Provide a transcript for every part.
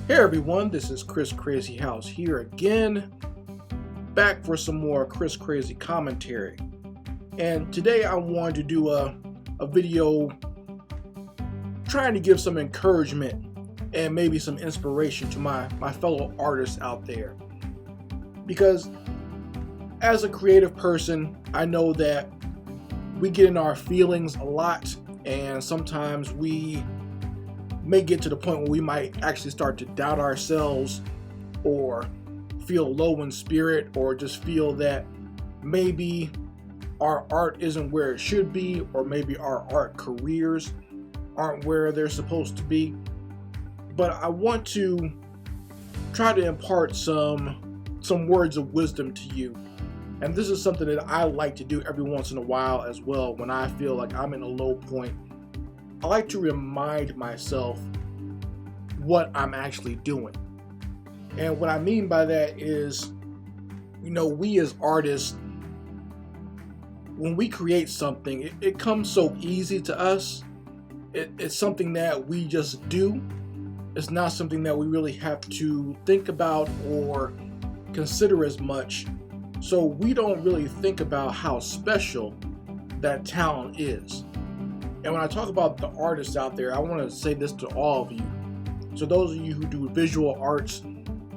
Hey everyone, this is Chris Crazyhouse here again, back for some more Chris Crazy commentary. And today I wanted to do a video trying to give some encouragement and maybe some inspiration to my fellow artists out there. Because as a creative person, I know that we get in our feelings a lot, and sometimes we may get to the point where we might actually start to doubt ourselves or feel low in spirit, or just feel that maybe our art isn't where it should be, or maybe our art careers aren't where they're supposed to be. But I want to try to impart some words of wisdom to you. And this is something that I like to do every once in a while as well. When I feel like I'm in a low point, I like to remind myself what I'm actually doing. And what I mean by that is, we as artists, when we create something, it comes so easy to us. It's something that we just do. It's not something that we really have to think about or consider as much. So we don't really think about how special that talent is. And when I talk about the artists out there, I want to say this to all of you. So those of you who do visual arts,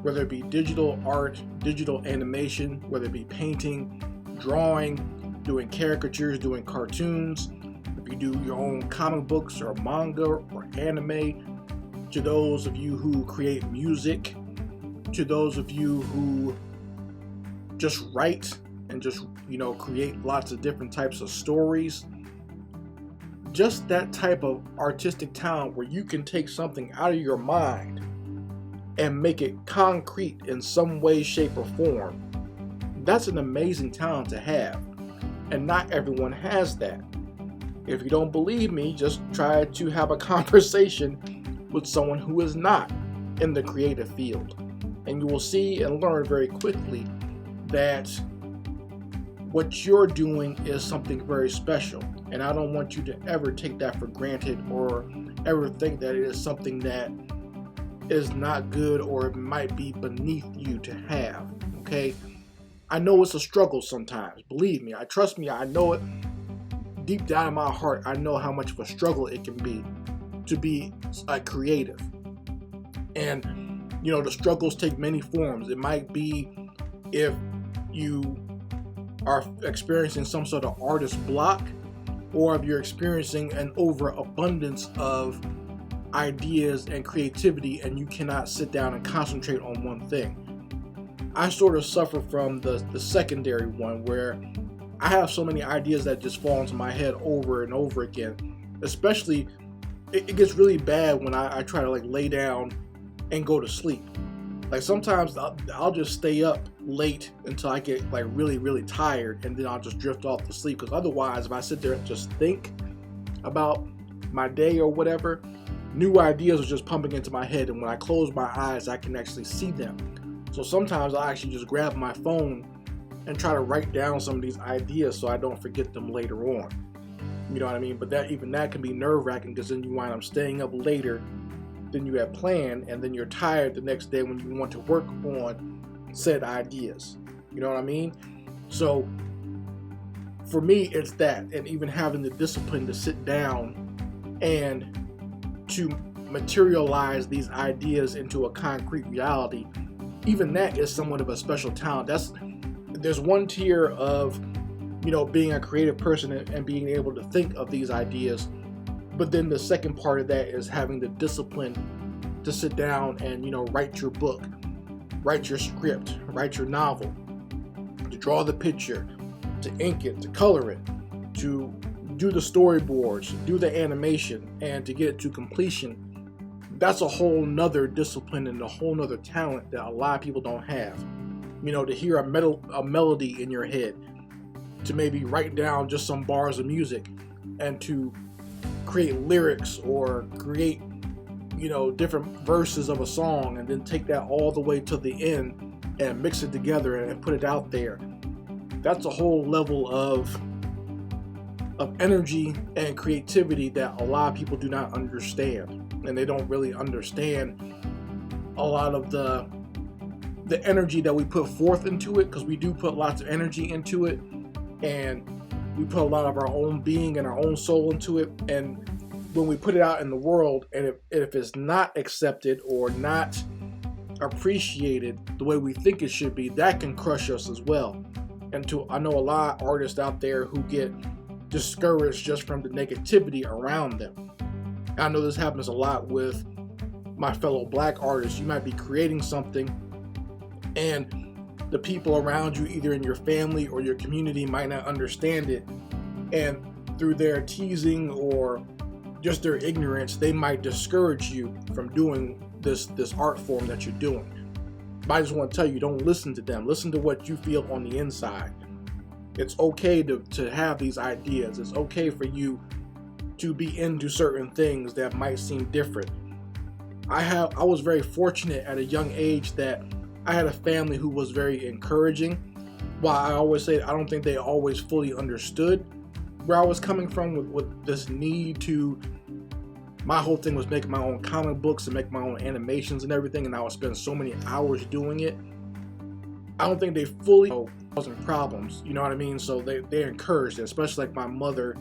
whether it be digital art, digital animation, whether it be painting, drawing, doing caricatures, doing cartoons, if you do your own comic books or manga or anime, to those of you who create music, to those of you who just write and just, create lots of different types of stories. Just that type of artistic talent where you can take something out of your mind and make it concrete in some way, shape, or form. That's an amazing talent to have, and not everyone has that. If you don't believe me, just try to have a conversation with someone who is not in the creative field, and you will see and learn very quickly that what you're doing is something very special. And I don't want you to ever take that for granted or ever think that it is something that is not good or it might be beneath you to have, okay? I know it's a struggle sometimes. Believe me, trust me, I know it deep down in my heart. I know how much of a struggle it can be to be a creative. And, the struggles take many forms. It might be if you are experiencing some sort of artist block, or if you're experiencing an overabundance of ideas and creativity and you cannot sit down and concentrate on one thing. I sort of suffer from the secondary one, where I have so many ideas that just fall into my head over and over again. Especially, it gets really bad when I try to lay down and go to sleep. Sometimes I'll just stay up late until I get really, really tired, and then I'll just drift off to sleep. Because otherwise, if I sit there and just think about my day or whatever, new ideas are just pumping into my head, and when I close my eyes, I can actually see them. So sometimes I'll actually just grab my phone and try to write down some of these ideas so I don't forget them later on. You know what I mean? But that can be nerve-wracking, because then you wind up staying up later than you had planned, and then you're tired the next day when you want to work on said ideas. You know what I mean? So for me, it's that, and even having the discipline to sit down and to materialize these ideas into a concrete reality, even that is somewhat of a special talent. There's one tier of being a creative person and being able to think of these ideas. But then the second part of that is having the discipline to sit down and, write your book, write your script, write your novel, to draw the picture, to ink it, to color it, to do the storyboards, do the animation, and to get it to completion. That's a whole nother discipline and a whole nother talent that a lot of people don't have. To hear a melody in your head, to maybe write down just some bars of music, and to create lyrics or create different verses of a song, and then take that all the way to the end and mix it together and put it out there. That's a whole level of energy and creativity that a lot of people do not understand, and they don't really understand a lot of the energy that we put forth into it, because we do put lots of energy into it, and we put a lot of our own being and our own soul into it. And when we put it out in the world, and if it's not accepted or not appreciated the way we think it should be, that can crush us as well. And I know a lot of artists out there who get discouraged just from the negativity around them. I know this happens a lot with my fellow black artists. You might be creating something, and the people around you, either in your family or your community, might not understand it, and through their teasing or just their ignorance, they might discourage you from doing this art form that you're doing. But I just want to tell you, don't listen to them. Listen to what you feel on the inside. It's okay to have these ideas. It's okay for you to be into certain things that might seem different. I was very fortunate at a young age that I had a family who was very encouraging. While I always say I don't think they always fully understood where I was coming from with this need to. My whole thing was making my own comic books and make my own animations and everything, and I would spend so many hours doing it. I don't think they fully causing problems, you know what I mean? So they encouraged it, especially like my mother.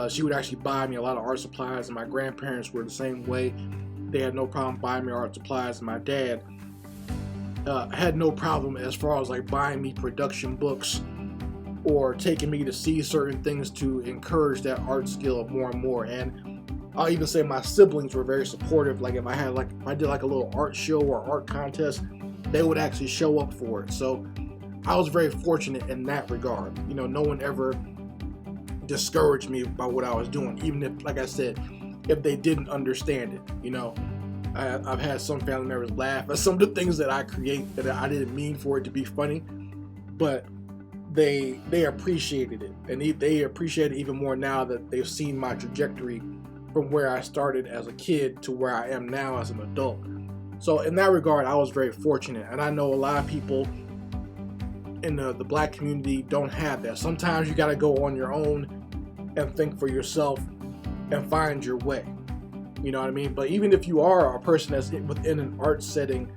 She would actually buy me a lot of art supplies, and my grandparents were the same way. They had no problem buying me art supplies, and my dad had no problem as far as like buying me production books or taking me to see certain things to encourage that art skill more and more. And I'll even say my siblings were very supportive. Like if I did like a little art show or art contest, they would actually show up for it. So I was very fortunate in that regard. You know, no one ever discouraged me by what I was doing, even if, like I said, if they didn't understand it. You know, I've had some family members laugh at some of the things that I create that I didn't mean for it to be funny, but they appreciated it, and they appreciate it even more now that they've seen my trajectory from where I started as a kid to where I am now as an adult. So in that regard, I was very fortunate, and I know a lot of people in the black community don't have that. Sometimes you got to go on your own and think for yourself and find your way. You know what I mean? But even if you are a person that's within an art setting,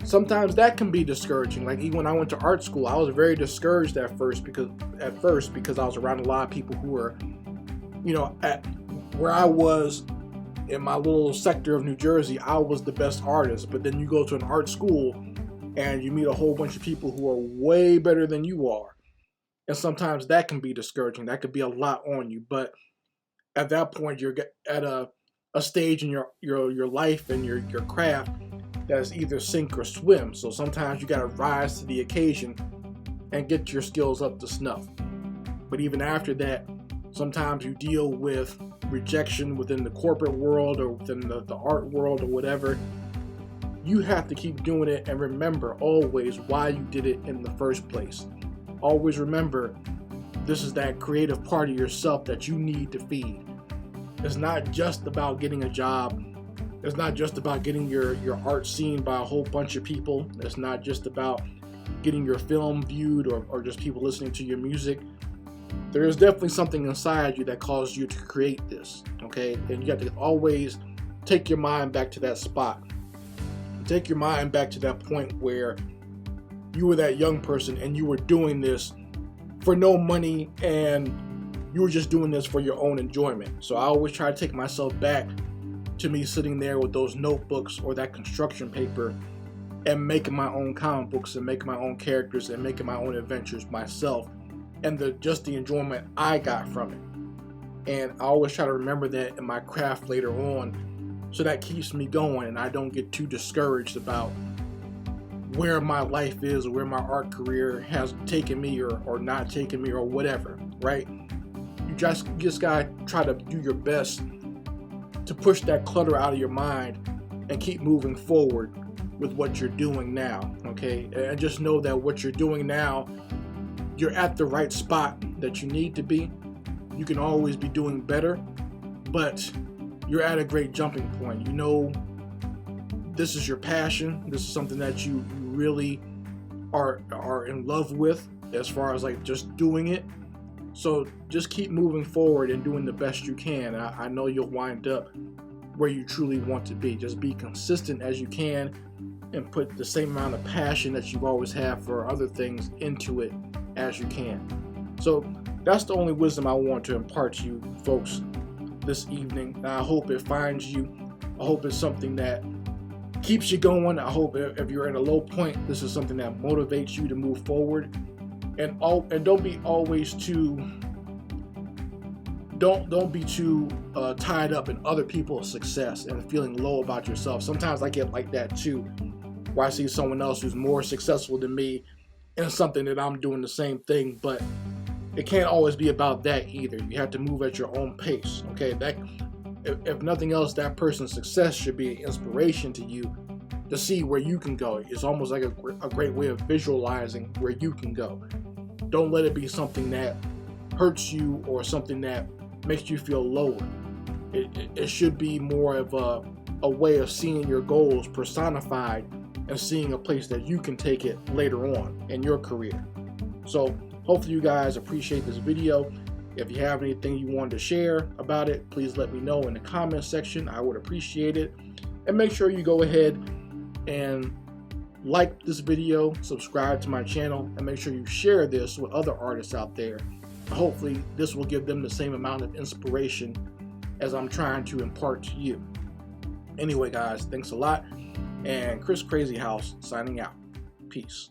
sometimes that can be discouraging. Like even when I went to art school, I was very discouraged at first because I was around a lot of people who were, you know, at where I was in my little sector of New Jersey, I was the best artist. But then you go to an art school and you meet a whole bunch of people who are way better than you are. And sometimes that can be discouraging. That could be a lot on you. But at that point, you're at a stage in your life and your craft that is either sink or swim. So sometimes you got to rise to the occasion and get your skills up to snuff. But even after that, sometimes you deal with rejection within the corporate world or within the art world or whatever. You have to keep doing it, and remember always why you did it in the first place. Always remember, this is that creative part of yourself that you need to feed. It's not just about getting a job. It's not just about getting your art seen by a whole bunch of people. It's not just about getting your film viewed or just people listening to your music. There is definitely something inside you that caused you to create this, okay? And you have to always take your mind back to that spot. Take your mind back to that point where you were that young person and you were doing this for no money and you were just doing this for your own enjoyment. So I always try to take myself back to me sitting there with those notebooks or that construction paper and making my own comic books and making my own characters and making my own adventures myself, and just the enjoyment I got from it. And I always try to remember that in my craft later on, so that keeps me going and I don't get too discouraged about where my life is or where my art career has taken me or not taken me or whatever, right? You just gotta try to do your best to push that clutter out of your mind and keep moving forward with what you're doing now, okay? And just know that what you're doing now, you're at the right spot that you need to be. You can always be doing better, but you're at a great jumping point. You know, this is your passion. This is something that you really are in love with as far as like just doing it. So just keep moving forward and doing the best you can. I know you'll wind up where you truly want to be. Just be consistent as you can and put the same amount of passion that you've always had for other things into it as you can. So that's the only wisdom I want to impart to you folks this evening. And I hope it finds you. I hope it's something that keeps you going. I hope if you're at a low point, this is something that motivates you to move forward. And don't be always too don't be too tied up in other people's success and feeling low about yourself. Sometimes I get like that too, where I see someone else who's more successful than me in something that I'm doing the same thing, but it can't always be about that either. You have to move at your own pace. Okay, that if nothing else, that person's success should be an inspiration to you to see where you can go. It's almost like a great way of visualizing where you can go. Don't let it be something that hurts you or something that makes you feel lower. It should be more of a way of seeing your goals personified and seeing a place that you can take it later on in your career. So hopefully you guys appreciate this video. If you have anything you wanted to share about it, please let me know in the comment section. I would appreciate it. And make sure you go ahead and like this video, subscribe to my channel, and make sure you share this with other artists out there. Hopefully this will give them the same amount of inspiration as I'm trying to impart to you. Anyway guys, thanks a lot, and Crazyhouse signing out. Peace.